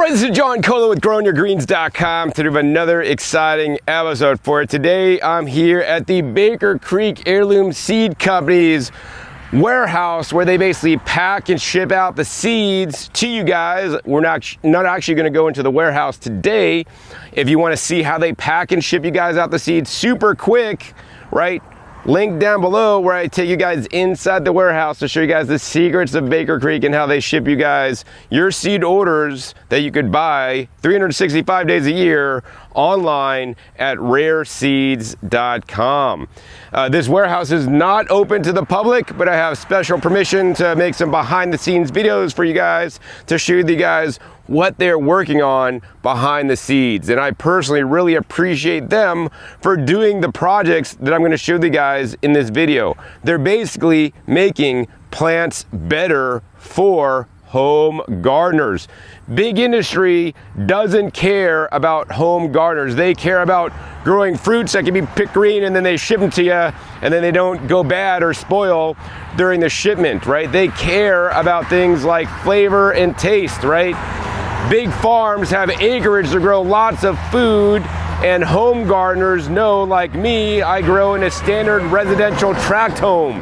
Alright, this is John Colo with growingyourgreens.com. Today we have another exciting episode for you. Today I'm here at the Baker Creek Heirloom Seed Company's warehouse where they basically pack and ship out the seeds to you guys. We're not actually going to go into the warehouse today. If you want to see how they pack and ship you guys out the seeds super quick, right? Link down below where I take you guys inside the warehouse to show you guys the secrets of Baker Creek and how they ship you guys your seed orders that you could buy 365 days a year online at rareseeds.com. This warehouse is not open to the public, but I have special permission to make some behind the scenes videos for you guys to show you guys what they're working on behind the seeds. And I personally really appreciate them for doing the projects that I'm going to show you guys in this video. They're basically making plants better for home gardeners. Big industry doesn't care about home gardeners. They care about growing fruits that can be picked green and then they ship them to you and then they don't go bad or spoil during the shipment, right? They care about things like flavor and taste, right? Big farms have acreage to grow lots of food, and home gardeners know, like me, I grow in a standard residential tract home.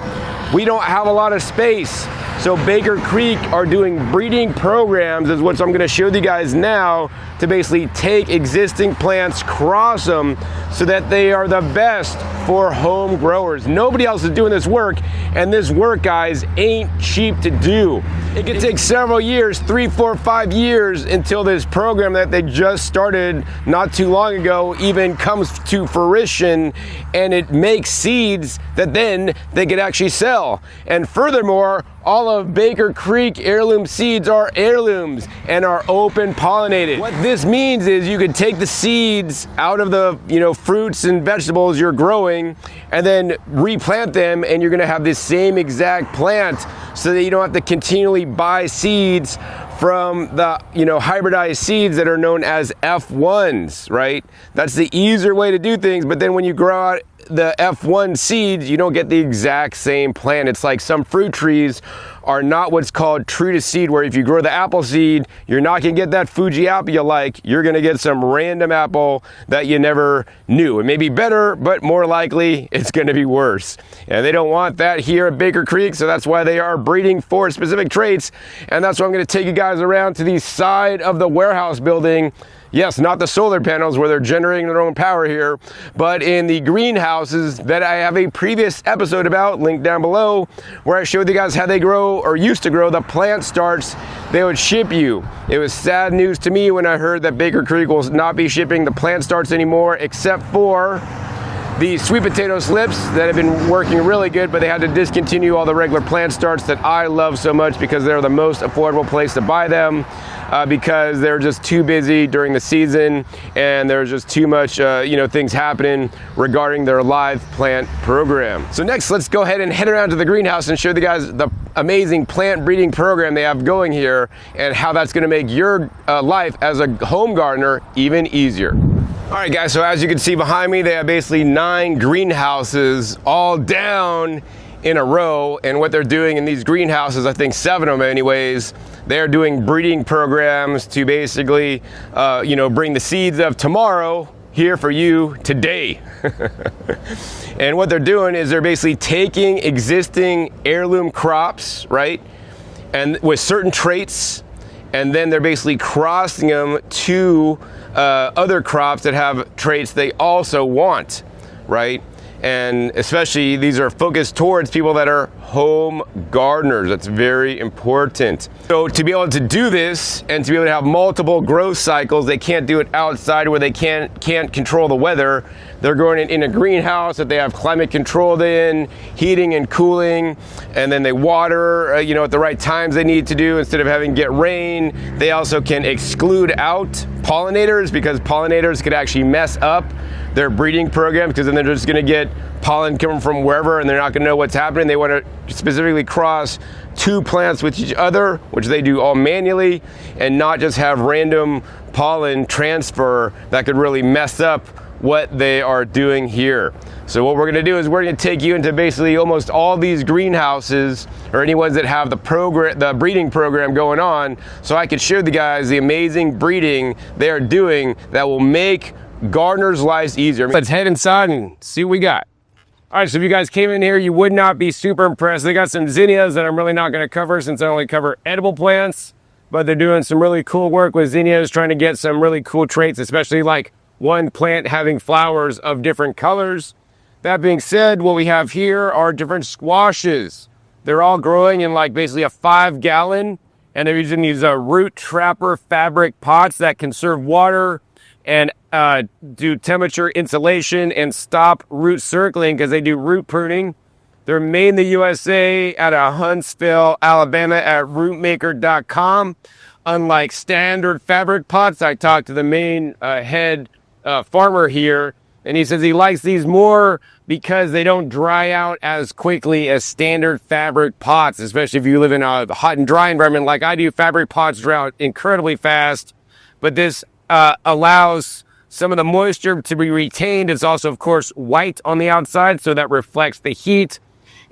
We don't have a lot of space. So Baker Creek are doing breeding programs, is what I'm going to show you guys now, to basically take existing plants, cross them so that they are the best for home growers. Nobody else is doing this work, and this work, guys, ain't cheap to do. It could take several years, 3, 4, 5 years, until this program that they just started not too long ago even comes to fruition, and it makes seeds that then they could actually sell. And furthermore, all of Baker Creek heirloom seeds are heirlooms and are open pollinated. What this means is you could take the seeds out of the fruits and vegetables you're growing and then replant them, and you're gonna have this same exact plant so that you don't have to continually buy seeds from the hybridized seeds that are known as F1s, right? That's the easier way to do things, but then when you grow out the F1 seeds, you don't get the exact same plant. It's like some fruit trees are not what's called tree to seed, where if you grow the apple seed, you're not gonna get that Fuji apple you like. You're gonna get some random apple that you never knew. It may be better, but more likely it's gonna be worse. And they don't want that here at Baker Creek, so that's why they are breeding for specific traits. And that's why I'm gonna take you guys around to the side of the warehouse building. Yes, not the solar panels where they're generating their own power here, but in the greenhouses that I have a previous episode about, linked down below, where I showed you guys how they grow, or used to grow, the plant starts they would ship you. It was sad news to me when I heard that Baker Creek will not be shipping the plant starts anymore, except for the sweet potato slips that have been working really good, but they had to discontinue all the regular plant starts that I love so much because they're the most affordable place to buy them. Because they're just too busy during the season and there's just too much things happening regarding their live plant program. So next, let's go ahead and head around to the greenhouse and show you guys the amazing plant breeding program they have going here and how that's going to make your life as a home gardener even easier. All right, guys, so as you can see behind me, they have basically 9 greenhouses all down in a row, and what they're doing in these greenhouses, I think 7 of them anyways, they're doing breeding programs to basically bring the seeds of tomorrow here for you today. And what they're doing is they're basically taking existing heirloom crops, right, and with certain traits, and then they're basically crossing them to other crops that have traits they also want, right? And especially these are focused towards people that are home gardeners. That's very important. So to be able to do this and to be able to have multiple growth cycles, they can't do it outside where they can't control the weather. They're growing it in a greenhouse that they have climate controlled in, heating and cooling, and then they water at the right times they need to do instead of having to get rain. They also can exclude out pollinators, because pollinators could actually mess up their breeding program, because then they're just going to get pollen coming from wherever and they're not going to know what's happening. They want to specifically cross 2 plants with each other, which they do all manually, and not just have random pollen transfer that could really mess up what they are doing here. So what we're gonna do is we're gonna take you into basically almost all these greenhouses, or any ones that have the breeding program going on, so I could show the guys the amazing breeding they are doing that will make gardeners' lives easier. Let's head inside and see what we got. All right, so if you guys came in here, you would not be super impressed. They got some zinnias that I'm really not gonna cover since I only cover edible plants, but they're doing some really cool work with zinnias, trying to get some really cool traits, especially like one plant having flowers of different colors. That being said, what we have here are different squashes. They're all growing in like basically a 5-gallon, and they're using these root trapper fabric pots that conserve water and do temperature insulation and stop root circling because they do root pruning. They're made in the USA at Huntsville, Alabama at rootmaker.com. Unlike standard fabric pots, I talked to the main head farmer here, and he says he likes these more because they don't dry out as quickly as standard fabric pots, especially if you live in a hot and dry environment like I do. Fabric pots dry out incredibly fast, but this allows some of the moisture to be retained. It's also, of course, white on the outside, so that reflects the heat,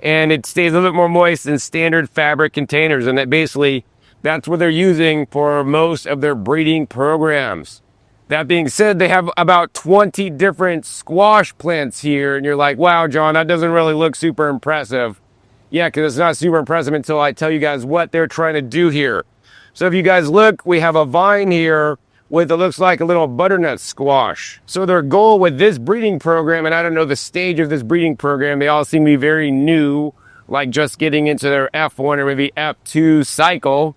and it stays a little bit more moist than standard fabric containers, and that's what they're using for most of their breeding programs. That being said, they have about 20 different squash plants here, and you're like, wow, John, that doesn't really look super impressive. Yeah, because it's not super impressive until I tell you guys what they're trying to do here. So if you guys look, we have a vine here with it looks like a little butternut squash. So their goal with this breeding program, and I don't know the stage of this breeding program, they all seem to be very new, like just getting into their F1 or maybe F2 cycle.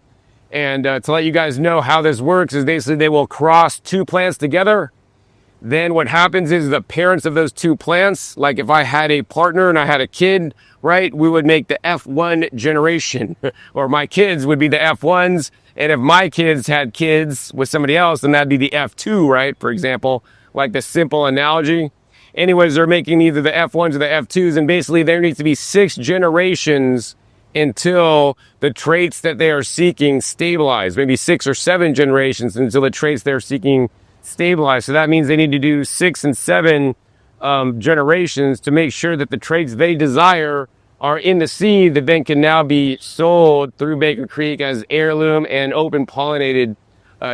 And to let you guys know how this works is basically they will cross 2 plants together. Then what happens is the parents of those 2 plants, like if I had a partner and I had a kid, right, we would make the F1 generation, or my kids would be the F1s. And if my kids had kids with somebody else, then that'd be the F2, right? For example, like the simple analogy. Anyways, they're making either the F1s or the F2s, and basically there needs to be 6 generations until the traits that they are seeking stabilize. Maybe 6 or 7 generations until the traits they're seeking stabilize. So that means they need to do 6 and 7 generations to make sure that the traits they desire are in the seed that then can now be sold through Baker Creek as heirloom and open-pollinated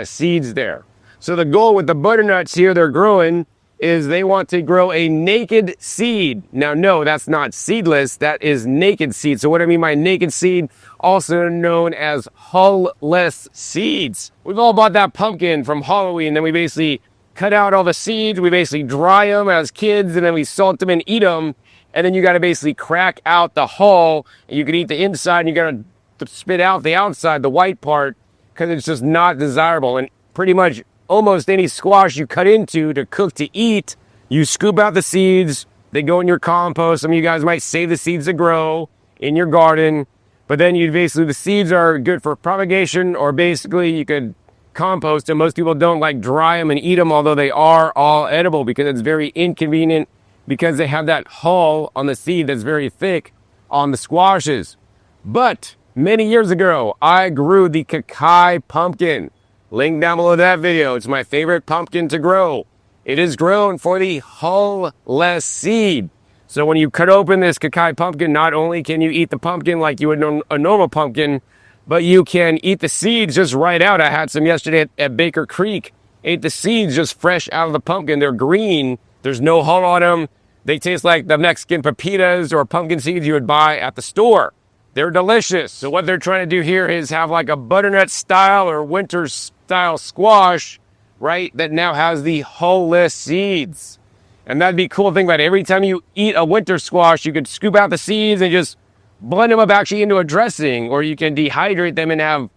seeds there. So the goal with the butternuts here they're growing is they want to grow a naked seed. Now, no, that's not seedless. That is naked seed. So what I mean by naked seed, also known as hull-less seeds. We've all bought that pumpkin from Halloween. Then we basically cut out all the seeds. We basically dry them as kids, and then we salt them and eat them. And then you got to basically crack out the hull. And you can eat the inside, and you got to spit out the outside, the white part, because it's just not desirable. And pretty much almost any squash you cut into to cook to eat, you scoop out the seeds, they go in your compost. Some of you guys might save the seeds to grow in your garden, but then the seeds are good for propagation, or basically you could compost them. Most people don't like dry them and eat them, although they are all edible because it's very inconvenient because they have that hull on the seed that's very thick on the squashes. But many years ago, I grew the Kakai pumpkin. Link down below that video. It's my favorite pumpkin to grow. It is grown for the hull-less seed. So when you cut open this Kakai pumpkin, not only can you eat the pumpkin like you would a normal pumpkin, but you can eat the seeds just right out. I had some yesterday at Baker Creek. Ate the seeds just fresh out of the pumpkin. They're green. There's no hull on them. They taste like the Mexican pepitas or pumpkin seeds you would buy at the store. They're delicious. So what they're trying to do here is have like a butternut style or winter style squash, right, that now has the hull-less seeds. And that'd be a cool thing about it. Every time you eat a winter squash, you could scoop out the seeds and just blend them up actually into a dressing, or you can dehydrate them and have,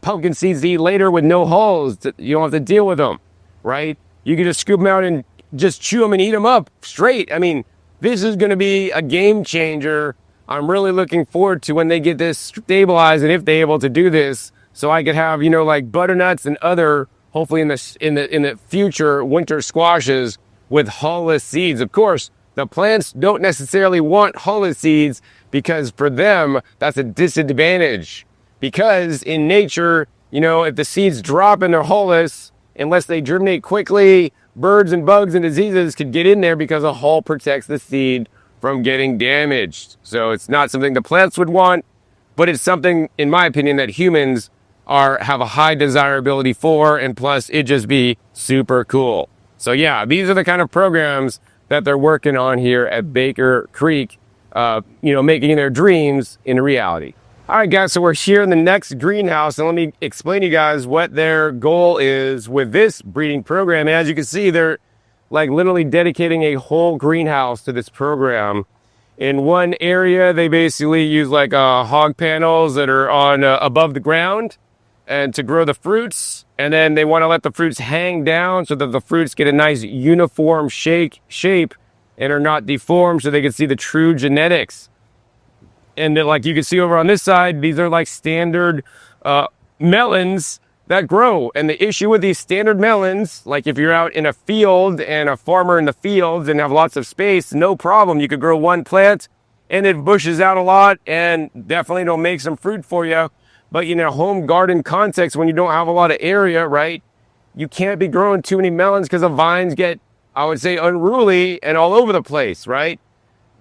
pumpkin seeds to eat later with no hulls. You don't have to deal with them, right? You can just scoop them out and just chew them and eat them up straight. I mean, this is going to be a game changer. I'm really looking forward to when they get this stabilized, and if they're able to do this, so I could have, like butternuts and other, hopefully in the future, winter squashes with hull-less seeds. Of course, the plants don't necessarily want hull-less seeds because for them, that's a disadvantage. Because in nature, if the seeds drop and they're hull-less, unless they germinate quickly, birds and bugs and diseases could get in there because a hull protects the seed from getting damaged. So it's not something the plants would want, but it's something, in my opinion, that humans have a high desirability for, and plus it just be super cool. So yeah, these are the kind of programs that they're working on here at Baker Creek, making their dreams into reality. All right, guys, so we're here in the next greenhouse, and let me explain to you guys what their goal is with this breeding program. And as you can see, they're like literally dedicating a whole greenhouse to this program. In one area, they basically use like hog panels that are on above the ground and to grow the fruits. And then they want to let the fruits hang down so that the fruits get a nice uniform shape and are not deformed, so they can see the true genetics. And then, like you can see over on this side, these are like standard melons that grow. And the issue with these standard melons, like if you're out in a field and a farmer in the fields and have lots of space, no problem. You could grow one plant and it bushes out a lot and definitely don't make some fruit for you. But in a home garden context, when you don't have a lot of area, right, you can't be growing too many melons because the vines get, I would say, unruly and all over the place, right?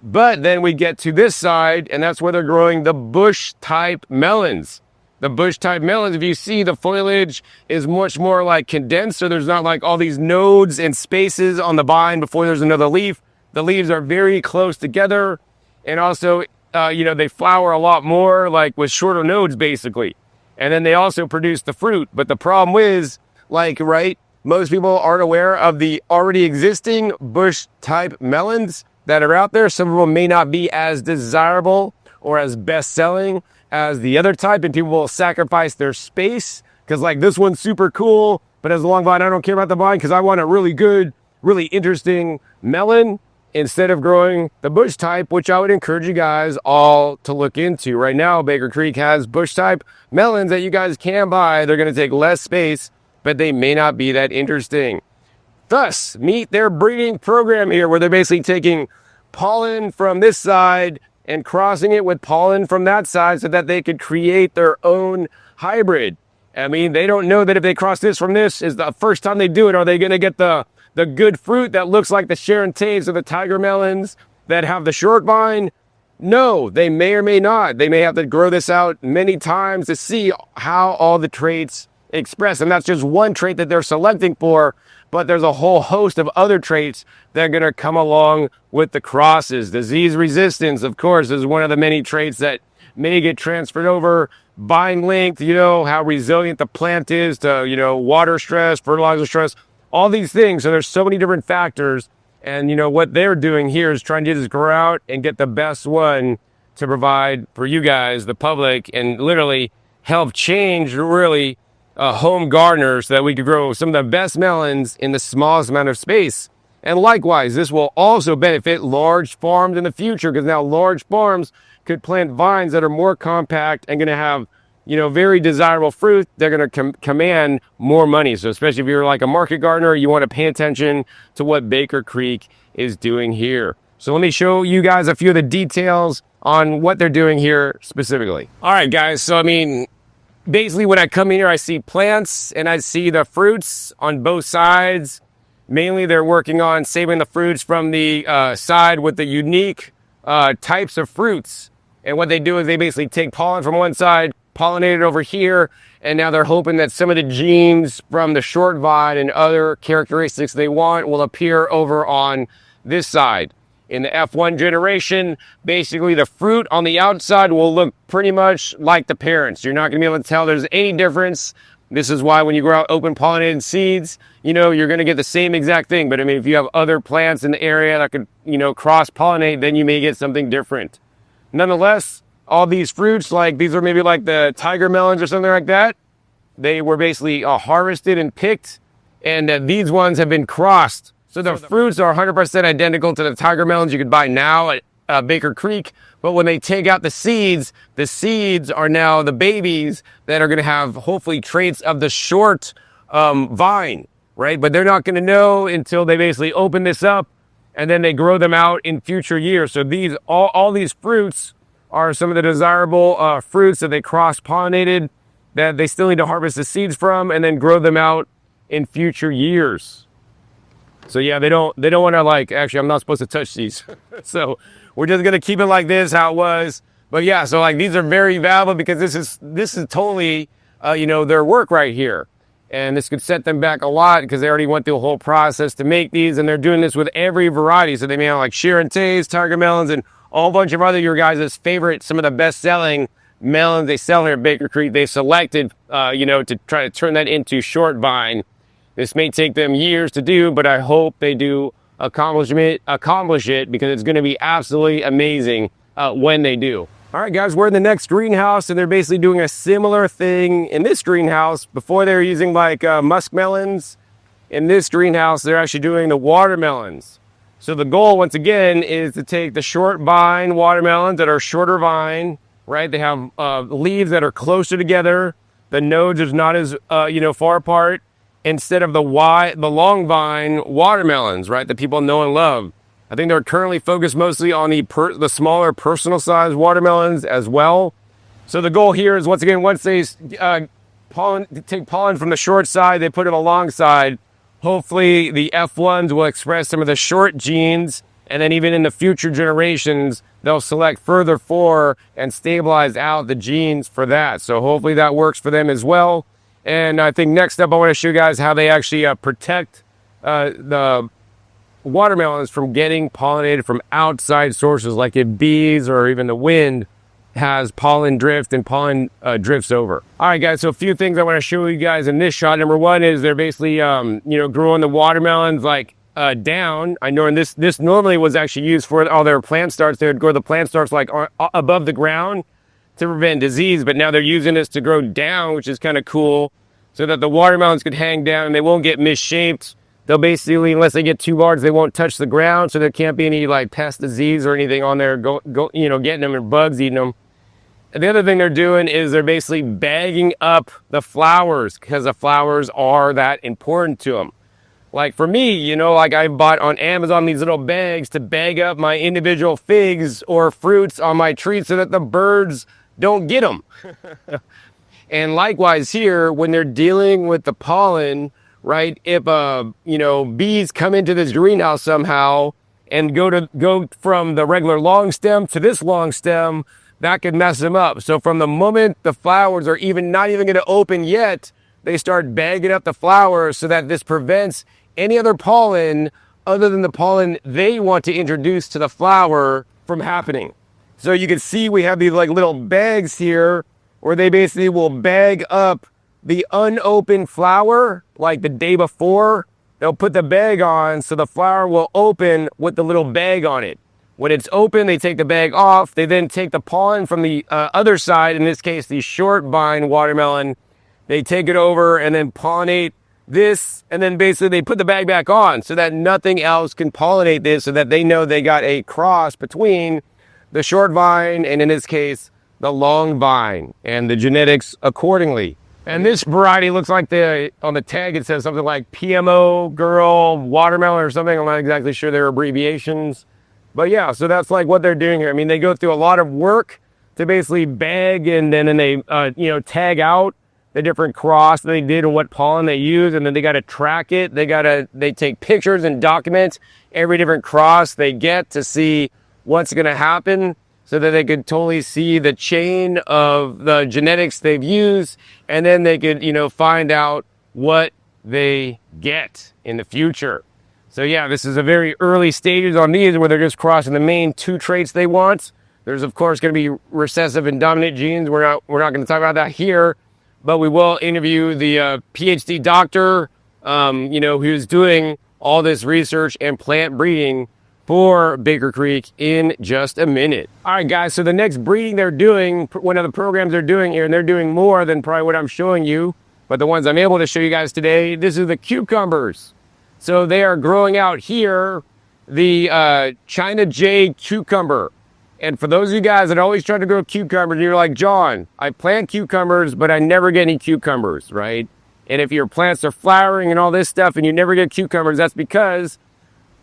But then we get to this side, and that's where they're growing the bush type melons. The bush type melons, if you see, the foliage is much more like condensed, so there's not like all these nodes and spaces on the vine before there's another leaf. The leaves are very close together, and also they flower a lot more, like with shorter nodes, basically. And then they also produce the fruit. But the problem is, most people aren't aware of the already existing bush type melons that are out there. Some of them may not be as desirable or as best selling as the other type, and people will sacrifice their space because like this one's super cool, but as a long vine, I don't care about the vine because I want a really good, really interesting melon, instead of growing the bush type, which I would encourage you guys all to look into. Right now, Baker Creek has bush type melons that you guys can buy. They're going to take less space, but they may not be that interesting. Thus, meet their breeding program here, where they're basically taking pollen from this side and crossing it with pollen from that side so that they could create their own hybrid. I mean, they don't know that if they cross this from this, is the first time they do it, are they going to get the good fruit that looks like the Sharon Taves or the Tiger melons that have the short vine? No, they may or may not. They may have to grow this out many times to see how all the traits express. And that's just one trait that they're selecting for, but there's a whole host of other traits that are going to come along with the crosses. Disease resistance, of course, is one of the many traits that may get transferred over. Vine length, how resilient the plant is to, water stress, fertilizer stress, all these things. So there's so many different factors. And, what they're doing here is trying to just grow out and get the best one to provide for you guys, the public, and literally help change really home gardeners so that we could grow some of the best melons in the smallest amount of space. And likewise, this will also benefit large farms in the future, because now large farms could plant vines that are more compact and going to have, very desirable fruit. They're going to command more money. So especially if you're like a market gardener, you want to pay attention to what Baker Creek is doing here. So let me show you guys a few of the details on what they're doing here specifically. All right, guys. So, basically when I come in here, I see plants and I see the fruits on both sides. Mainly they're working on saving the fruits from the side with the unique types of fruits. And what they do is they basically take pollen from one side, pollinate it over here, and now they're hoping that some of the genes from the short vine and other characteristics they want will appear over on this side. In the F1 generation, basically the fruit on the outside will look pretty much like the parents. You're not going to be able to tell there's any difference. This is why when you grow out open-pollinated seeds, you're going to get the same exact thing. But if you have other plants in the area that could, cross-pollinate, then you may get something different. Nonetheless, all these fruits, like these are maybe like the tiger melons or something like that, they were basically harvested and picked, and these ones have been crossed. So the fruits are 100% identical to the tiger melons you could buy now at Baker Creek. But when they take out the seeds are now the babies that are going to have hopefully traits of the short vine, right? But they're not going to know until they basically open this up and then they grow them out in future years. So these all these fruits are some of the desirable fruits that they cross-pollinated, that they still need to harvest the seeds from and then grow them out in future years. So yeah, they don't want to like, actually I'm not supposed to touch these. So we're just gonna keep it like this, how it was. But yeah, so like these are very valuable because this is totally, you know, their work right here. And this could set them back a lot because they already went through a whole process to make these, and they're doing this with every variety. So they may have like Sharontays, Tiger Melons, and a whole bunch of other your guys' favorite, some of the best-selling melons they sell here at Baker Creek. They selected, you know, to try to turn that into short vine. This may take them years to do, but I hope they do accomplish it because it's going to be absolutely amazing when they do. All right, guys, we're in the next greenhouse, and they're basically doing a similar thing in this greenhouse. Before they were using like muskmelons. In this greenhouse, they're actually doing the watermelons. So the goal, once again, is to take the short vine watermelons that are shorter vine, right? They have leaves that are closer together. The nodes is not as, you know, far apart, instead of the long vine watermelons, right, that people know and love. I think they're currently focused mostly on the smaller personal size watermelons as well. So the goal here is, once again, once they take pollen from the short side, they put it alongside. Hopefully the F1s will express some of the short genes, and then even in the future generations, they'll select further for and stabilize out the genes for that. So hopefully that works for them as well. And I think next up, I want to show you guys how they actually protect the watermelons from getting pollinated from outside sources, like if bees or even the wind has pollen drift and pollen drifts over. All right, guys, so a few things I want to show you guys in this shot. Number one is they're basically, you know, growing the watermelons like down. I know, and this normally was actually used for all their plant starts. They would grow the plant starts like above the ground to prevent disease, but now they're using this to grow down, which is kind of cool, so that the watermelons could hang down and they won't get misshaped. They'll basically, unless they get too large, they won't touch the ground, so there can't be any like pest disease or anything on there, you know, getting them, or bugs eating them. And the other thing they're doing is they're basically bagging up the flowers, because the flowers are that important to them. Like for me, you know, like I bought on Amazon these little bags to bag up my individual figs or fruits on my tree so that the birds don't get them. And likewise here, when they're dealing with the pollen, right? If you know, bees come into this greenhouse somehow and go from the regular long stem to this long stem, that could mess them up. So from the moment the flowers are not even going to open yet, they start bagging up the flowers so that this prevents any other pollen other than the pollen they want to introduce to the flower from happening. So you can see we have these like little bags here where they basically will bag up the unopened flower like the day before. They'll put the bag on so the flower will open with the little bag on it. When it's open, they take the bag off. They then take the pollen from the other side, in this case, the short vine watermelon. They take it over and then pollinate this, and then basically they put the bag back on so that nothing else can pollinate this, so that they know they got a cross between the short vine and, in this case, the long vine, and the genetics accordingly. And this variety looks like on the tag it says something like PMO girl watermelon or something. I'm not exactly sure their abbreviations. But yeah, so that's like what they're doing here. I mean, they go through a lot of work to basically bag, and then they you know, tag out the different cross that they did and what pollen they use, and then they got to track it. They take pictures and document every different cross they get to see what's going to happen, so that they could totally see the chain of the genetics they've used, and then they could, you know, find out what they get in the future. So yeah, this is a very early stages on these where they're just crossing the main two traits they want. There's of course going to be recessive and dominant genes. We're not going to talk about that here, but we will interview the PhD doctor, you know, who's doing all this research and plant breeding for Baker Creek in just a minute. All right, guys, so the next breeding they're doing, one of the programs they're doing here, and they're doing more than probably what I'm showing you, but the ones I'm able to show you guys today, this is the cucumbers. So they are growing out here the China Jade cucumber. And for those of you guys that always try to grow cucumbers, you're like, John, I plant cucumbers, but I never get any cucumbers, right? And if your plants are flowering and all this stuff and you never get cucumbers, that's because,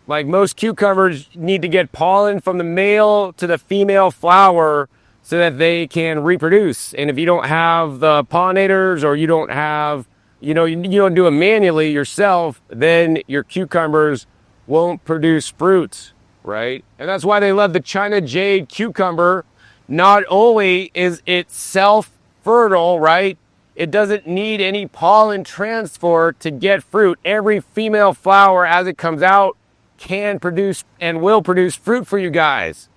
like most cucumbers, need to get pollen from the male to the female flower so that they can reproduce. And if you don't have the pollinators, or you don't have, you know, you don't do it manually yourself, then your cucumbers won't produce fruit, right? And that's why they love the China Jade cucumber. Not only is it self-fertile, right? It doesn't need any pollen transfer to get fruit. Every female flower as it comes out can produce and will produce fruit for you guys.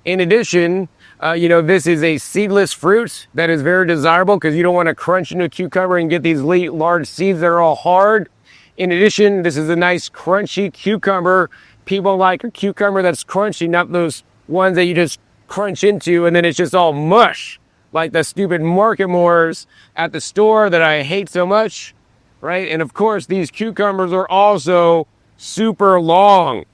In addition, this is a seedless fruit that is very desirable because you don't want to crunch into a cucumber and get these large seeds that are all hard. In addition, this is a nice crunchy cucumber. People like a cucumber that's crunchy, not those ones that you just crunch into and then it's just all mush, like the stupid Market Moors at the store that I hate so much, right? And of course, these cucumbers are also super long.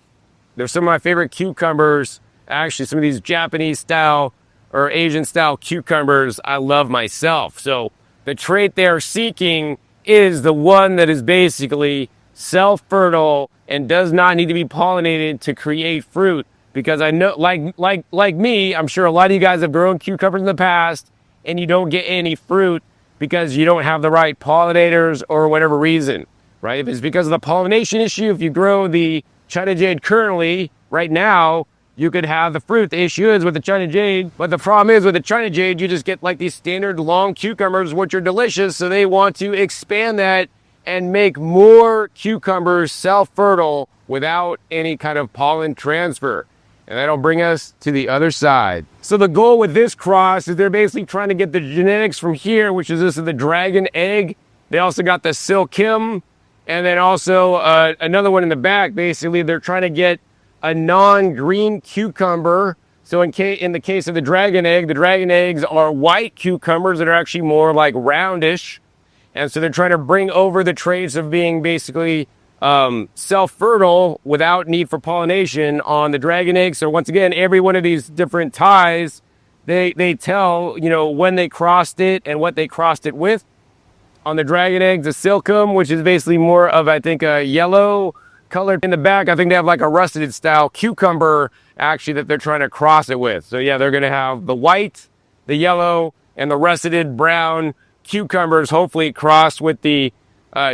They're some of my favorite cucumbers. Actually, some of these Japanese style or Asian style cucumbers I love myself. So the trait they're seeking is the one that is basically self-fertile and does not need to be pollinated to create fruit. Because I know, like me, I'm sure a lot of you guys have grown cucumbers in the past and you don't get any fruit because you don't have the right pollinators or whatever reason, right? If it's because of the pollination issue, if you grow the China Jade currently, right now, you could have the fruit. The issue is with the China Jade, but the problem is with the China Jade, you just get like these standard long cucumbers, which are delicious. So they want to expand that and make more cucumbers self-fertile without any kind of pollen transfer. And that'll bring us to the other side. So the goal with this cross is they're basically trying to get the genetics from here, which is this is the dragon egg. They also got the silkim, and then also another one in the back. Basically, they're trying to get a non-green cucumber. So in the case of the dragon eggs are white cucumbers that are actually more like roundish. And so they're trying to bring over the traits of being basically self-fertile without need for pollination on the dragon egg. So once again, every one of these different ties, they tell, when they crossed it and what they crossed it with. On the dragon eggs, the silkum, which is basically more of, I think, a yellow color. In the back, I think they have like a rusted style cucumber, actually, that they're trying to cross it with. So yeah, they're going to have the white, the yellow, and the rusted brown cucumbers, hopefully crossed with the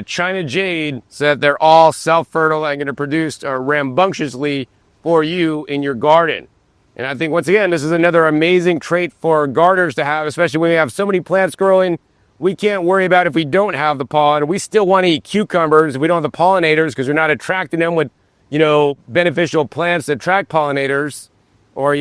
China Jade, so that they're all self-fertile and going to produce rambunctiously for you in your garden. And I think, once again, this is another amazing trait for gardeners to have, especially when we have so many plants growing. We can't worry about if we don't have the pollen. We still want to eat cucumbers if we don't have the pollinators because we're not attracting them with, beneficial plants that attract pollinators. Or,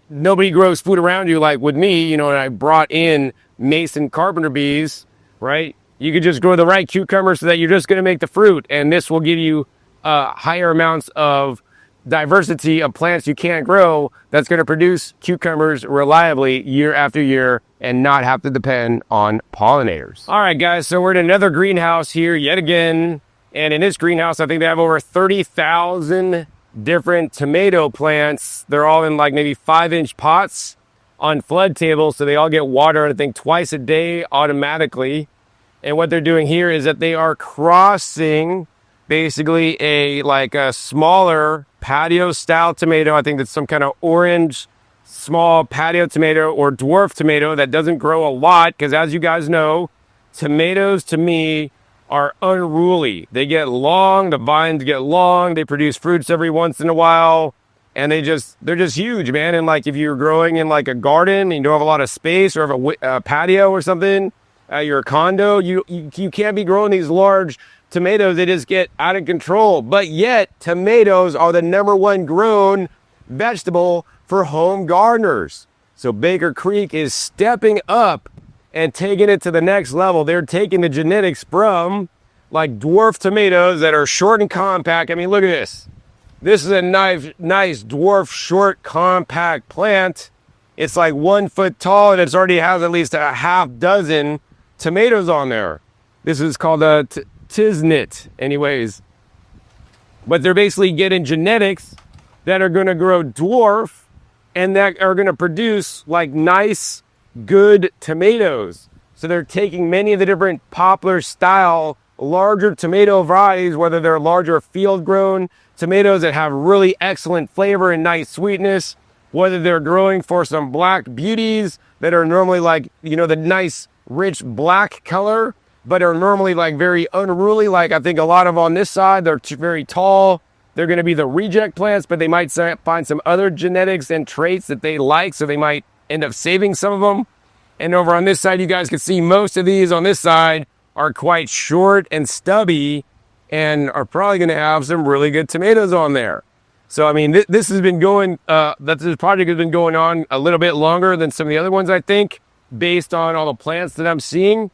nobody grows food around you like with me, and I brought in Mason carpenter bees, right? You could just grow the right cucumber so that you're just going to make the fruit. And this will give you higher amounts of diversity of plants you can't grow that's going to produce cucumbers reliably year after year and not have to depend on pollinators. All right, guys, so we're in another greenhouse here yet again. And in this greenhouse, I think they have over 30,000 different tomato plants. They're all in like maybe 5-inch pots on flood tables. So they all get watered, I think, twice a day automatically. And what they're doing here is that they are crossing basically a smaller patio style tomato. I think that's some kind of orange small patio tomato or dwarf tomato that doesn't grow a lot, because as you guys know, tomatoes to me are unruly. They get long, the vines get long, they produce fruits every once in a while, and they're just huge, man. And like if you're growing in like a garden and you don't have a lot of space or have a patio or something, your condo, you can't be growing these large tomatoes. They just get out of control. But yet tomatoes are the #1 grown vegetable for home gardeners. So Baker Creek is stepping up and taking it to the next level. They're taking the genetics from like dwarf tomatoes that are short and compact. I mean, look at this. This is a nice dwarf short compact plant. It's like 1 foot tall and it's already has at least a half dozen tomatoes on there. This is called a Tiznit anyways. But they're basically getting genetics that are going to grow dwarf and that are going to produce like nice, good tomatoes. So they're taking many of the different poplar style, larger tomato varieties, whether they're larger field grown tomatoes that have really excellent flavor and nice sweetness, whether they're growing for some black beauties that are normally like, the nice rich black color, but are normally like very unruly. Like I think a lot of on this side, they're very tall, they're going to be the reject plants, but they might find some other genetics and traits that they like, so they might end up saving some of them. And over on this side, you guys can see most of these on this side are quite short and stubby and are probably going to have some really good tomatoes on there. So, I mean, this has been going, this project has been going on a little bit longer than some of the other ones, I think, based on all the plants that I'm seeing.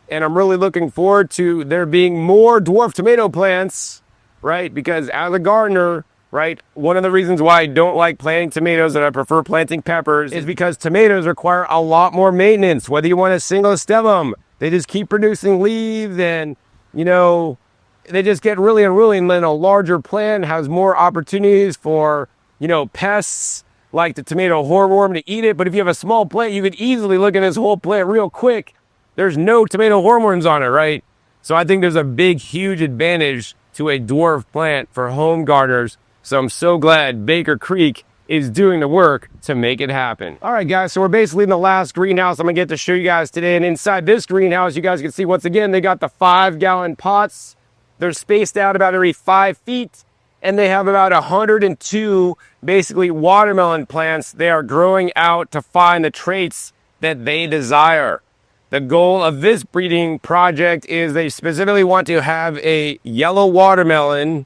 And I'm really looking forward to there being more dwarf tomato plants, right? Because as a gardener, right, one of the reasons why I don't like planting tomatoes and I prefer planting peppers is because tomatoes require a lot more maintenance. Whether you want to single stem them, they just keep producing leaves and, you know, they just get really unruly. And then a larger plant has more opportunities for, you know, pests like the tomato hornworm to eat it. But if you have a small plant, you could easily look at this whole plant real quick. There's no tomato hornworms on it, right? So I think there's a big, huge advantage to a dwarf plant for home gardeners. So I'm so glad Baker Creek is doing the work to make it happen. All right, guys, so we're basically in the last greenhouse I'm gonna get to show you guys today. And inside this greenhouse, you guys can see, once again, they got the 5-gallon pots. They're spaced out about every 5 feet, and they have about 102 basically watermelon plants they are growing out to find the traits that they desire. The goal of this breeding project is they specifically want to have a yellow watermelon,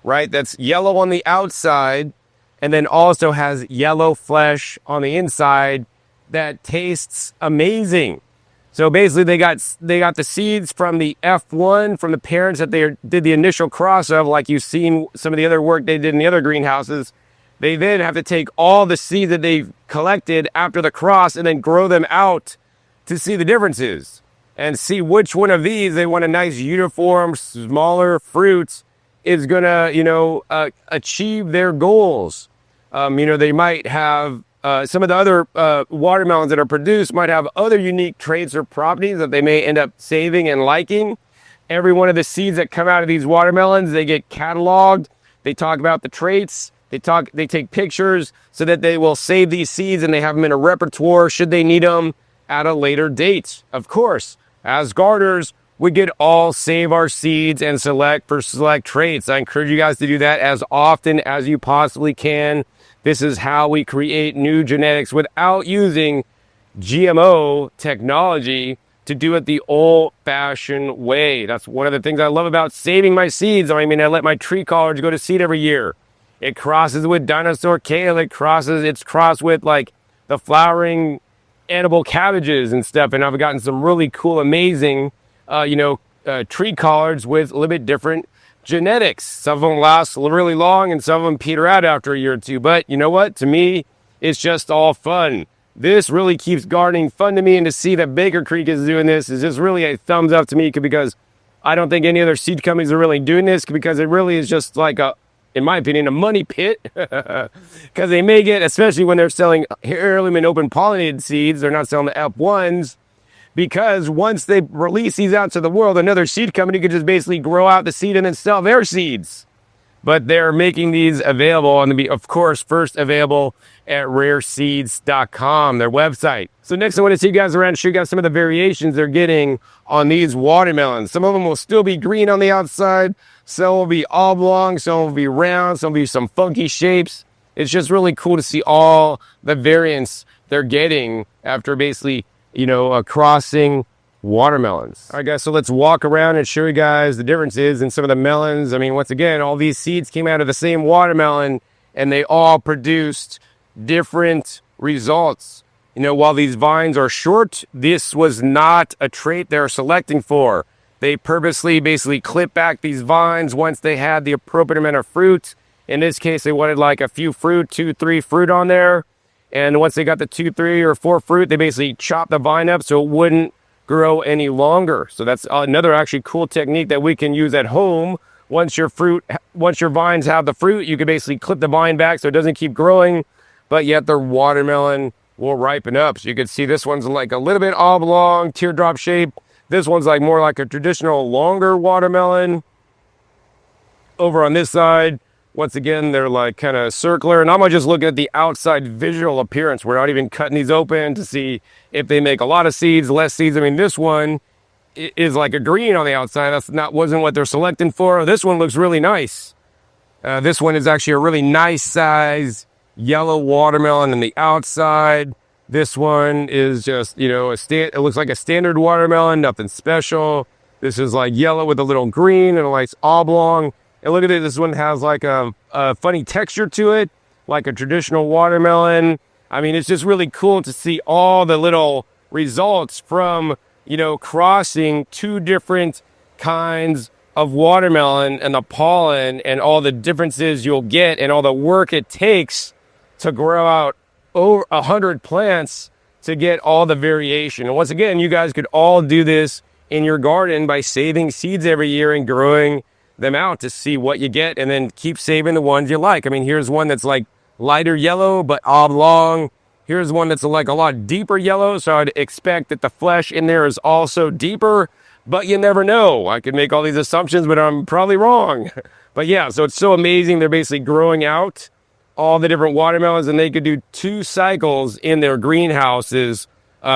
right? That's yellow on the outside, and then also has yellow flesh on the inside that tastes amazing. So basically they got the seeds from the F1, from the parents that they did the initial cross of, like you've seen some of the other work they did in the other greenhouses. They then have to take all the seeds that they've collected after the cross and then grow them out to see the differences and see which one of these they want a nice uniform, smaller fruits is gonna, you know, achieve their goals. You know, they might have some of the other watermelons that are produced might have other unique traits or properties that they may end up saving and liking. Every one of the seeds that come out of these watermelons, they get cataloged. They talk about the traits. They take pictures so that they will save these seeds and they have them in a repertoire should they need them at a later date. Of course, as gardeners, we could all save our seeds and select traits. I encourage you guys to do that as often as you possibly can. This is how we create new genetics without using GMO technology to do it the old-fashioned way. That's one of the things I love about saving my seeds. I mean, I let my tree collards go to seed every year. It crosses with dinosaur kale. It's crossed with like the flowering edible cabbages and stuff. And I've gotten some really cool, amazing, tree collards with a little bit different genetics. Some of them last really long and some of them peter out after a year or two. But you know what? To me, it's just all fun. This really keeps gardening fun to me, and to see that Baker Creek is doing this is just really a thumbs up to me, because I don't think any other seed companies are really doing this, because it really is just like in my opinion, a money pit. Because they may get, especially when they're selling heirloom and open-pollinated seeds, they're not selling the F1s, because once they release these out to the world, another seed company could just basically grow out the seed and then sell their seeds. But they're making these available, and to be, of course, first available at rareseeds.com, their website. So next I want to take you guys around and show you guys some of the variations they're getting on these watermelons. Some of them will still be green on the outside, some will be oblong, some will be round, some will be some funky shapes. It's just really cool to see all the variants they're getting after basically, crossing watermelons. All right, guys, so let's walk around and show you guys the differences in some of the melons. I mean, once again, all these seeds came out of the same watermelon, and they all produced different results. While these vines are short, this was not a trait they're selecting for. They purposely basically clip back these vines once they had the appropriate amount of fruit. In this case, they wanted like a few fruit, 2-3 fruit on there. And once they got the 2, 3, or 4 fruit, they basically chopped the vine up so it wouldn't grow any longer. So that's another actually cool technique that we can use at home. Once your vines have the fruit, you can basically clip the vine back so it doesn't keep growing, but yet the watermelon will ripen up. So you can see this one's like a little bit oblong, teardrop shape. This one's like more like a traditional longer watermelon. Over on this side, once again, they're like kind of circular. And I'm gonna just look at the outside visual appearance. We're not even cutting these open to see if they make a lot of seeds, less seeds. I mean, this one is like a green on the outside. Wasn't what they're selecting for. This one looks really nice. This one is actually a really nice size yellow watermelon on the outside. This one is just, you know, it looks like a standard watermelon, nothing special. This is like yellow with a little green and a nice oblong. And look at it, this one has like a funny texture to it, like a traditional watermelon. I mean, it's just really cool to see all the little results from, you know, crossing two different kinds of watermelon and the pollen and all the differences you'll get and all the work it takes to grow out over 100 plants to get all the variation. And once again, you guys could all do this in your garden by saving seeds every year and growing them out to see what you get, and then keep saving the ones you like. I mean, here's one that's like lighter yellow but oblong. Here's one that's like a lot deeper yellow, so I'd expect that the flesh in there is also deeper, but you never know. I could make all these assumptions, but I'm probably wrong. But yeah, so it's so amazing. They're basically growing out all the different watermelons, and they could do 2 cycles in their greenhouses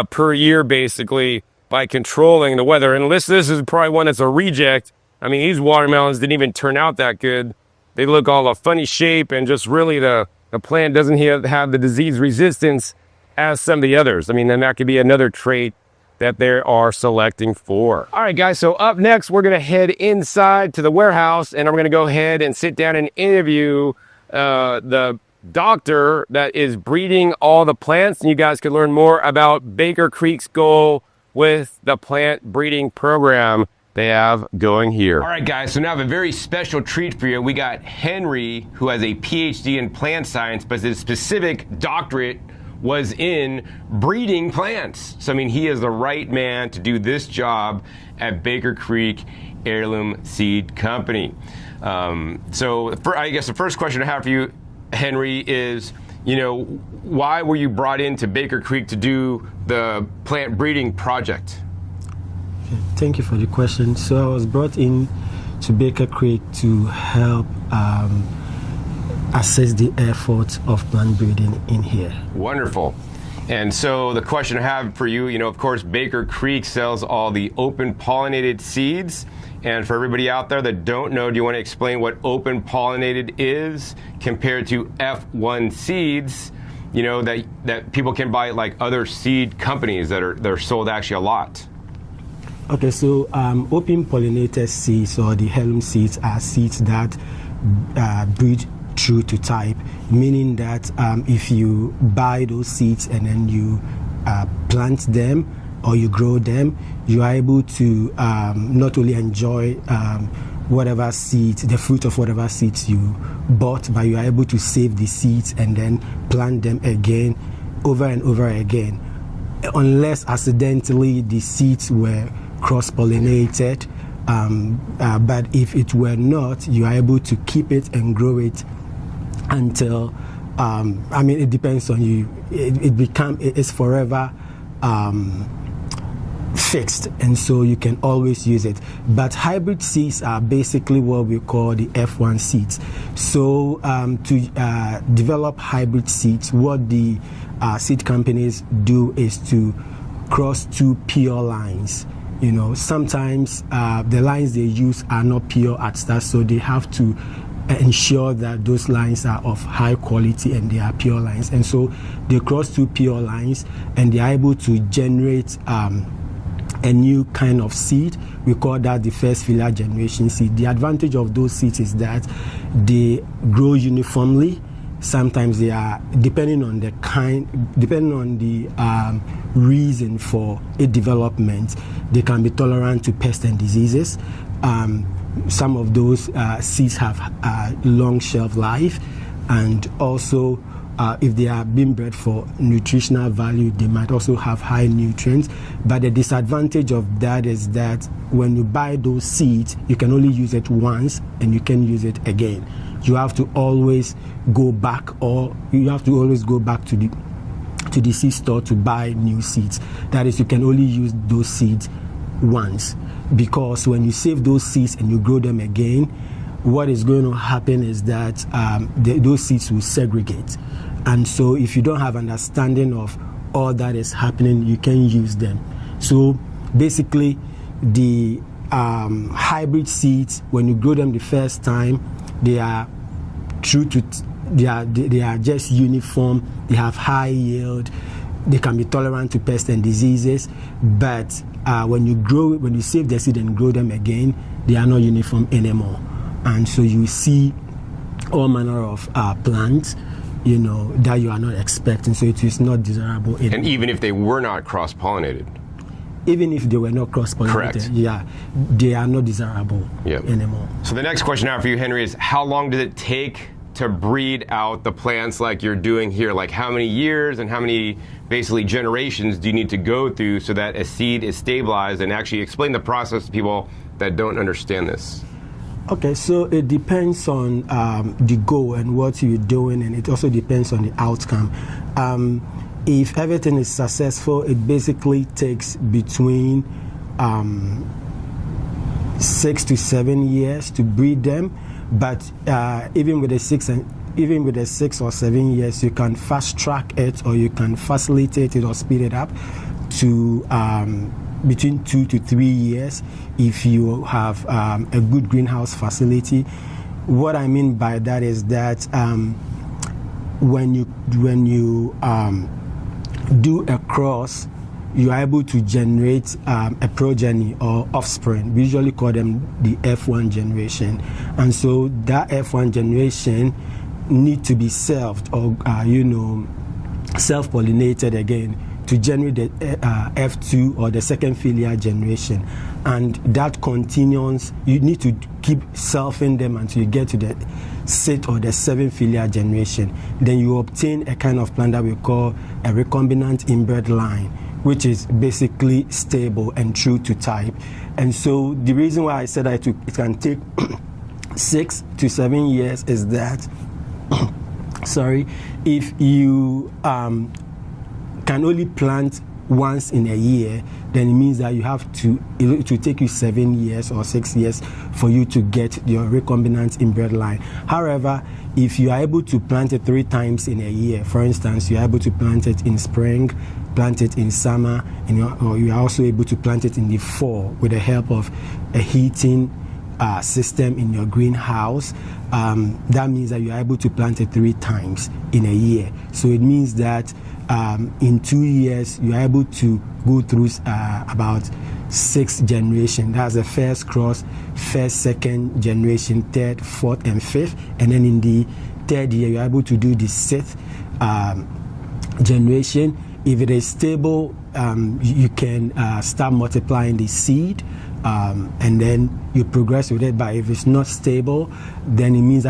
per year, basically, by controlling the weather. And this is probably one that's a reject. I mean, these watermelons didn't even turn out that good. They look all a funny shape, and just really the plant doesn't have the disease resistance as some of the others. I mean, then that could be another trait that they are selecting for. All right, guys, so up next, we're gonna head inside to the warehouse, and I'm gonna go ahead and sit down and interview the doctor that is breeding all the plants, and you guys can learn more about Baker Creek's goal with the plant breeding program they have going here. All right, guys, so now I have a very special treat for you. We got Henry, who has a PhD in plant science, but his specific doctorate was in breeding plants. So, I mean, he is the right man to do this job at Baker Creek Heirloom Seed Company. I guess the first question I have for you, Henry, is, you know, why were you brought into Baker Creek to do the plant breeding project? Thank you for the question. So I was brought in to Baker Creek to help assess the efforts of plant breeding in here. Wonderful. And so the question I have for you, you know, of course, Baker Creek sells all the open-pollinated seeds. And for everybody out there that don't know, do you want to explain what open-pollinated is compared to F1 seeds, you know, that people can buy like other seed companies that are sold actually a lot? Okay, so open-pollinated seeds, or the heirloom seeds, are seeds that breed true to type, meaning that if you buy those seeds and then you plant them or you grow them, you are able to not only enjoy whatever seeds, the fruit of whatever seeds you bought, but you are able to save the seeds and then plant them again over and over again, unless accidentally the seeds were cross-pollinated. But if it were not, you are able to keep it and grow it until I mean, it depends on you. It's forever fixed, and so you can always use it. But hybrid seeds are basically what we call the F1 seeds. So to develop hybrid seeds, what the seed companies do is to cross 2 pure lines. You know, sometimes the lines they use are not pure at start, so they have to ensure that those lines are of high quality and they are pure lines. And so they cross 2 pure lines and they are able to generate a new kind of seed. We call that the first filial generation seed. The advantage of those seeds is that they grow uniformly. Sometimes they are, depending on the reason for a development, they can be tolerant to pests and diseases. Some of those seeds have long shelf life, and also if they are being bred for nutritional value, they might also have high nutrients. But the disadvantage of that is that when you buy those seeds, you can only use it once and you can use it again. You have to always go back, to the seed store to buy new seeds. That is, you can only use those seeds once, because when you save those seeds and you grow them again, what is going to happen is that those seeds will segregate. And so if you don't have understanding of all that is happening, you can use them. So basically, the hybrid seeds, when you grow them the first time, they are they are just uniform. They have high yield. They can be tolerant to pests and diseases, but when you save the seed and grow them again, they are not uniform anymore. And so you see all manner of plants, that you are not expecting. So it is not desirable anymore. And even if they were not cross-pollinated? Even if they were not cross-pollinated, correct. Yeah, they are not desirable anymore. So the next question I have for you, Henry, is how long does it take to breed out the plants like you're doing here? Like how many years and how many basically generations do you need to go through so that a seed is stabilized? And actually explain the process to people that don't understand this. Okay, so it depends on the goal and what you're doing, and it also depends on the outcome. If everything is successful, it basically takes between 6 to 7 years to breed them. But even with the 6 or 7 years, you can fast track it, or you can facilitate it or speed it up to between 2 to 3 years if you have a good greenhouse facility. What I mean by that is that when you do a cross, you are able to generate a progeny or offspring. We usually call them the F1 generation. And so that F1 generation need to be self-pollinated again to generate the F2 or the second filial generation. And that continues. You need to keep selfing them until you get to the 6th or the 7th filial generation. Then you obtain a kind of plant that we call a recombinant inbred line, which is basically stable and true to type. And so the reason why I said that it can take 6 to 7 years is that, if you can only plant once in a year, then it means that it will take you 7 years or 6 years for you to get your recombinant inbred line. However, if you are able to plant it 3 times in a year, for instance, you are able to plant it in spring, plant it in summer, or you are also able to plant it in the fall with the help of a heating system in your greenhouse. That means that you are able to plant it 3 times in a year. So it means that in 2 years you are able to go through about 6 generations. That's the first cross, first, second generation, third, fourth, and fifth. And then in the 3rd year you are able to do the 6th generation. If it is stable, you can start multiplying the seed, and then you progress with it. But if it's not stable, then it means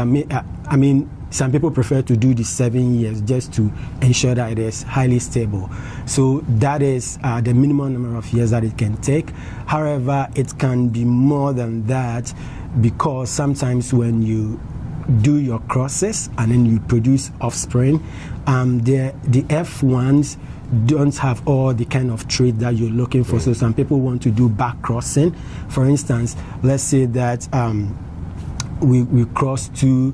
some people prefer to do the 7 years just to ensure that it is highly stable. So that is the minimum number of years that it can take. However, it can be more than that, because sometimes when you do your crosses and then you produce offspring, the F1s don't have all the kind of trait that you're looking for. So some people want to do back crossing. For instance, let's say that we cross 2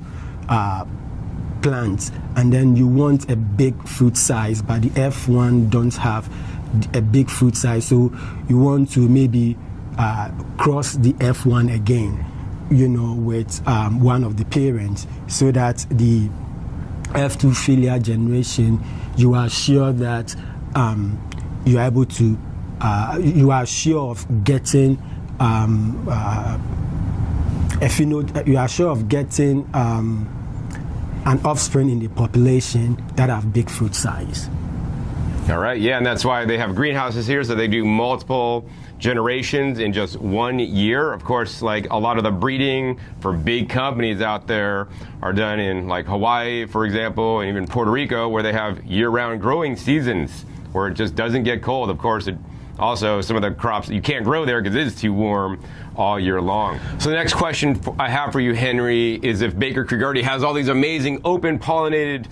plants, and then you want a big fruit size, but the F1 don't have a big fruit size, so you want to maybe cross the F1 again, with one of the parents, so that the F2 filial generation, you are sure that you are able to, you are sure of getting you are sure of getting an offspring in the population that have big fruit size. All right, yeah, and that's why they have greenhouses here, so they do multiple generations in just 1 year. Of course, like a lot of the breeding for big companies out there are done in like Hawaii, for example, and even Puerto Rico, where they have year-round growing seasons where it just doesn't get cold. Of course, also some of the crops you can't grow there because it is too warm all year long. So the next question I have for you, Henry, is if Baker Creek already has all these amazing open-pollinated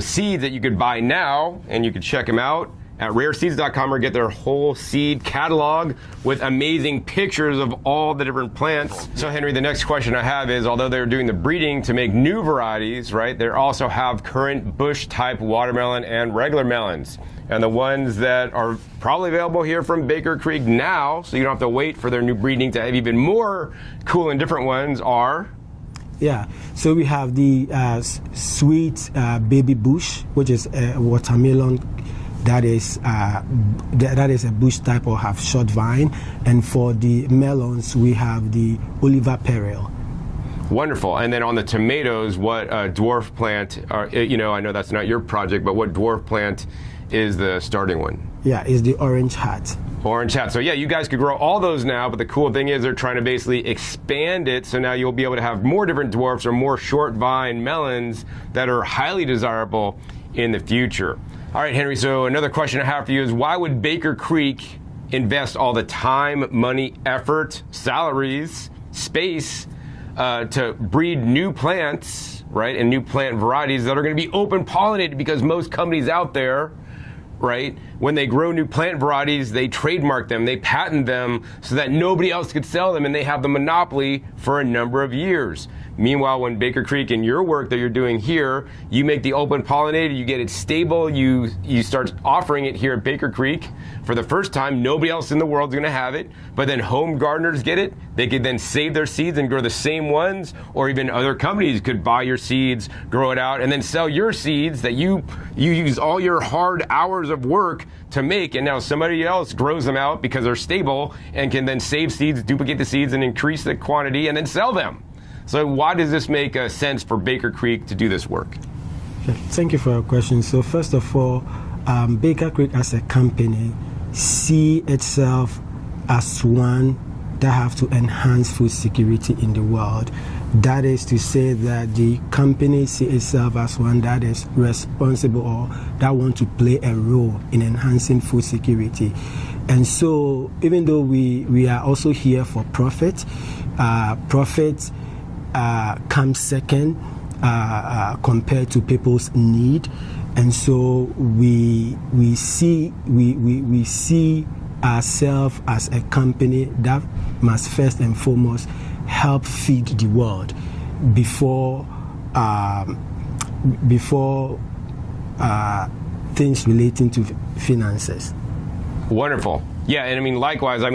seeds that you could buy now, and you could check them out at rareseeds.com or get their whole seed catalog with amazing pictures of all the different plants. So Henry, the next question I have is, although they're doing the breeding to make new varieties, right, they also have current bush type watermelon and regular melons. And the ones that are probably available here from Baker Creek now, so you don't have to wait for their new breeding to have even more cool and different ones, are Yeah, so we have the sweet baby bush, which is a watermelon that is a bush type or have short vine, and for the melons we have the Oliver Perel. Wonderful. And then on the tomatoes, what dwarf plant? I know that's not your project, but what dwarf plant is the starting one? Yeah, it's the orange hat. Orange hat. So yeah, you guys could grow all those now, but the cool thing is they're trying to basically expand it, so now you'll be able to have more different dwarfs or more short vine melons that are highly desirable in the future. All right, Henry, so another question I have for you is, why would Baker Creek invest all the time, money, effort, salaries, space to breed new plants, right, and new plant varieties that are going to be open pollinated? Because most companies out there, right, when they grow new plant varieties, they trademark them, they patent them so that nobody else could sell them, and they have the monopoly for a number of years. Meanwhile, when Baker Creek, in your work that you're doing here, you make the open pollinated, you get it stable, you start offering it here at Baker Creek for the first time. Nobody else in the world is going to have it, but then home gardeners get it. They could then save their seeds and grow the same ones, or even other companies could buy your seeds, grow it out, and then sell your seeds that you use all your hard hours of work to make, and now somebody else grows them out because they're stable and can then save seeds, duplicate the seeds, and increase the quantity and then sell them. So why does this make sense for Baker Creek to do this work? Thank you for your question. So first of all, Baker Creek as a company see itself as one that have to enhance food security in the world. That is to say that the company see itself as one that is responsible or that want to play a role in enhancing food security. And so even though we are also here for profit, profit comes second compared to people's need, and so we see ourselves as a company that must first and foremost help feed the world before things relating to finances. Wonderful. Yeah, and I mean, likewise, I'm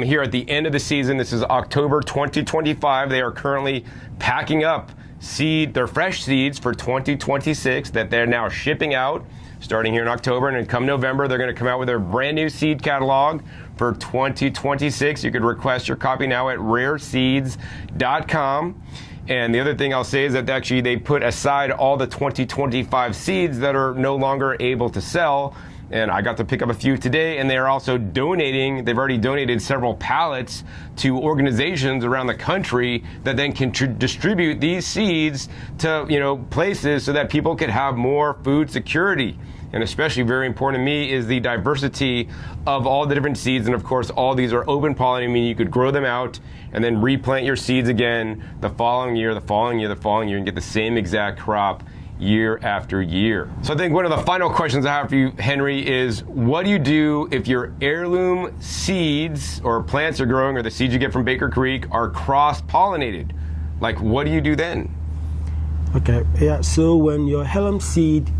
here at the end of the season. This is October 2025. They are currently packing up their fresh seeds for 2026 that they're now shipping out starting here in October. And then come November, they're going to come out with their brand new seed catalog for 2026. You could request your copy now at rareseeds.com. And the other thing I'll say is that actually they put aside all the 2025 seeds that are no longer able to sell. And I got to pick up a few today, and they're also donating. They've already donated several pallets to organizations around the country that then can distribute these seeds to places so that people could have more food security. And especially very important to me is the diversity of all the different seeds. And of course, all these are open pollinated, meaning you could grow them out and then replant your seeds again the following year, and get the same exact crop year after year. So I think one of the final questions I have for you, Henry, is what do you do if your heirloom seeds or plants are growing, or the seeds you get from Baker Creek are cross-pollinated? Like, what do you do then? Okay, yeah, so when your heirloom seed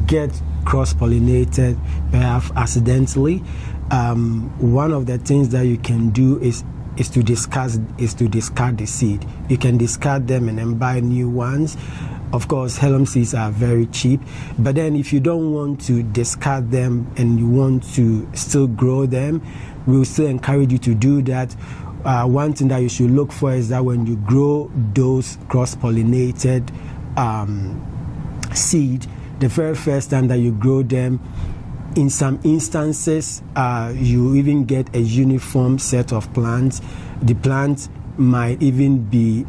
get cross-pollinated, perhaps accidentally, one of the things that you can do is to discard the seed. You can discard them and then buy new ones. Of course, heirloom seeds are very cheap, but then if you don't want to discard them and you want to still grow them, we will still encourage you to do that. One thing that you should look for is that when you grow those cross-pollinated seed, the very first time that you grow them, in some instances, you even get a uniform set of plants. The plants might even be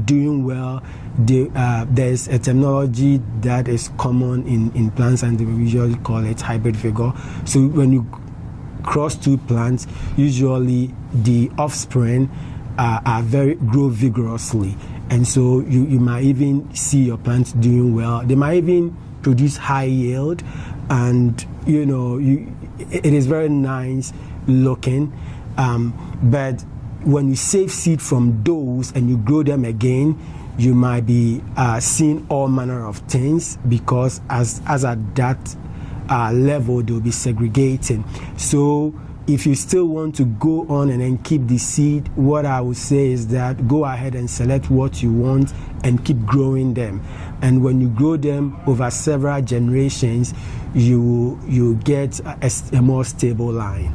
doing well. There's a terminology that is common in plants, and we usually call it hybrid vigor. So when you cross two plants, usually the offspring grow vigorously, and so you might even see your plants doing well. They might even produce high yield, and it is very nice looking. But when you save seed from those and you grow them again, you might be seeing all manner of things, because as at that level they'll be segregating. So If you still want to go on and then keep the seed, what I would say is that go ahead and select what you want and keep growing them. And when you grow them over several generations, you get a more stable line.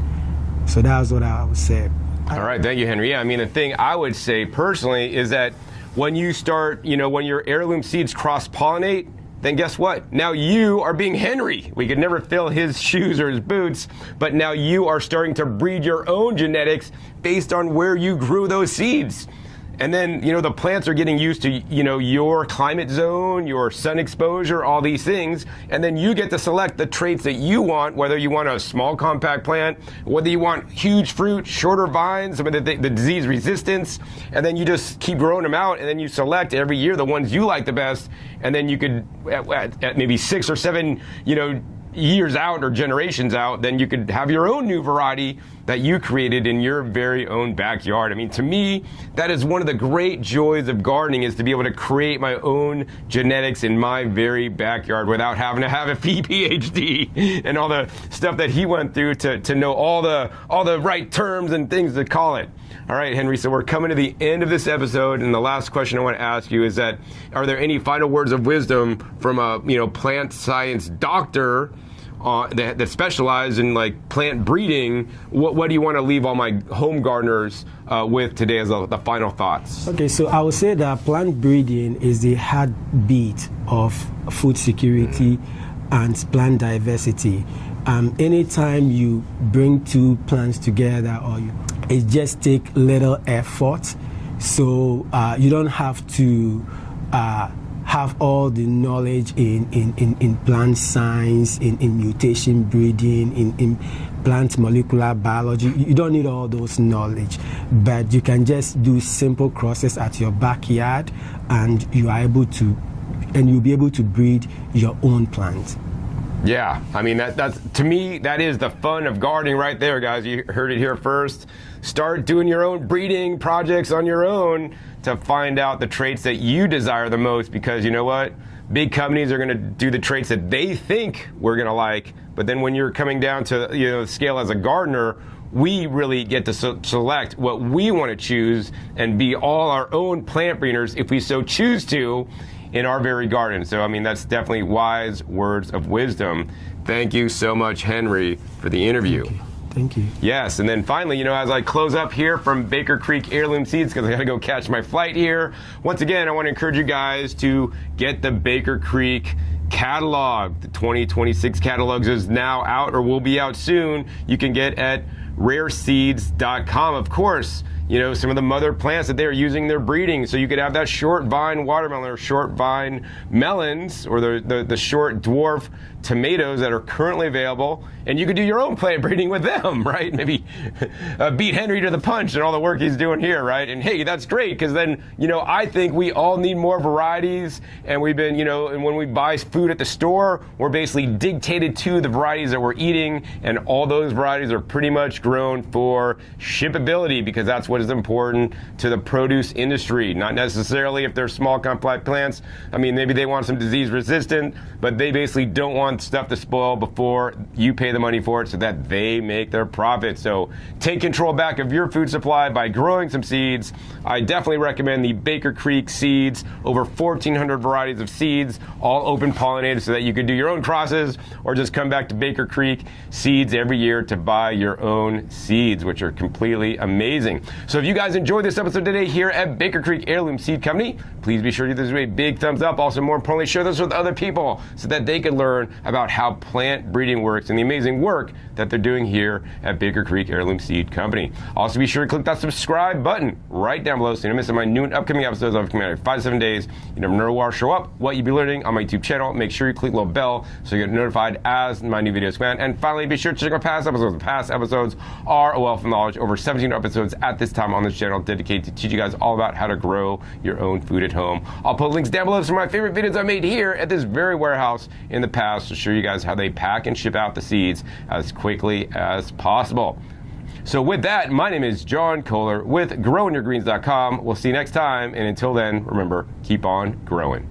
So that's what I would say. All right, thank you, Henry. Yeah, I mean, the thing I would say personally is that when you start, when your heirloom seeds cross-pollinate, then guess what? Now you are being Henry. We could never fill his shoes or his boots, but now you are starting to breed your own genetics based on where you grew those seeds. And then, the plants are getting used to, your climate zone, your sun exposure, all these things. And then you get to select the traits that you want, whether you want a small compact plant, whether you want huge fruit, shorter vines, some of the disease resistance. And then you just keep growing them out. And then you select every year the ones you like the best. And then you could, at maybe 6 or 7, years out or generations out, then you could have your own new variety that you created in your very own backyard. I mean, to me, that is one of the great joys of gardening, is to be able to create my own genetics in my very backyard without having to have a PhD and all the stuff that he went through to know all the right terms and things to call it. All right, Henry, so we're coming to the end of this episode, and the last question I want to ask you is that, are there any final words of wisdom from a plant science doctor that specialize in plant breeding? What do you want to leave all my home gardeners with today as the final thoughts? Okay, so I would say that plant breeding is the heartbeat of food security and plant diversity. Anytime you bring two plants together, it just takes little effort. So you don't have to have all the knowledge in plant science, in mutation breeding, in plant molecular biology. You don't need all those knowledge, but you can just do simple crosses at your backyard, and you'll be able to breed your own plant. Yeah, I mean, that's to me, that is the fun of gardening right there, guys. You heard it here first. Start doing your own breeding projects on your own to find out the traits that you desire the most, because you know what? Big companies are going to do the traits that they think we're going to like, but then when you're coming down to scale as a gardener, we really get to select what we want to choose and be all our own plant breeders if we so choose to in our very garden. So, I mean, that's definitely wise words of wisdom. Thank you so much, Henry, for the interview. Thank you. Yes, and then finally, as I close up here from Baker Creek Heirloom Seeds, because I got to go catch my flight here, once again, I want to encourage you guys to get the Baker Creek catalog. The 2026 catalogs is now out, or will be out soon. You can get at rareseeds.com. Of course, some of the mother plants that they're using, they're breeding. So you could have that short vine watermelon or short vine melons, or the short dwarf tomatoes that are currently available, and you could do your own plant breeding with them, right? Maybe beat Henry to the punch and all the work he's doing here, right? And hey, that's great, because then, I think we all need more varieties, and we've been, and when we buy food at the store, we're basically dictated to the varieties that we're eating, and all those varieties are pretty much grown for shippability, because that's what is important to the produce industry. Not necessarily if they're small compact plants. I mean, maybe they want some disease resistant, but they basically don't want stuff to spoil before you pay the money for it, so that they make their profit. So take control back of your food supply by growing some seeds. I definitely recommend the Baker Creek seeds, over 1,400 varieties of seeds, all open pollinated, so that you could do your own crosses, or just come back to Baker Creek Seeds every year to buy your own seeds, which are completely amazing. So if you guys enjoyed this episode today here at Baker Creek Heirloom Seed Company, please be sure to give this a big thumbs up. Also, more importantly, share this with other people so that they can learn about how plant breeding works and the amazing work that they're doing here at Baker Creek Heirloom Seed Company. Also, be sure to click that subscribe button right down below so you don't miss my new and upcoming episodes of coming out every 5 to 7 days. You never know where I'll show up, what you'll be learning on my YouTube channel. Make sure you click the little bell so you get notified as my new videos come out. And finally, be sure to check out past episodes. The past episodes are a wealth of knowledge. Over 17 episodes at this time on this channel dedicated to teach you guys all about how to grow your own food at home. I'll put links down below to some of my favorite videos I made here at this very warehouse in the past to show you guys how they pack and ship out the seeds as quickly as possible. So with that, my name is John Kohler with growingyourgreens.com. We'll see you next time, and until then, remember, keep on growing.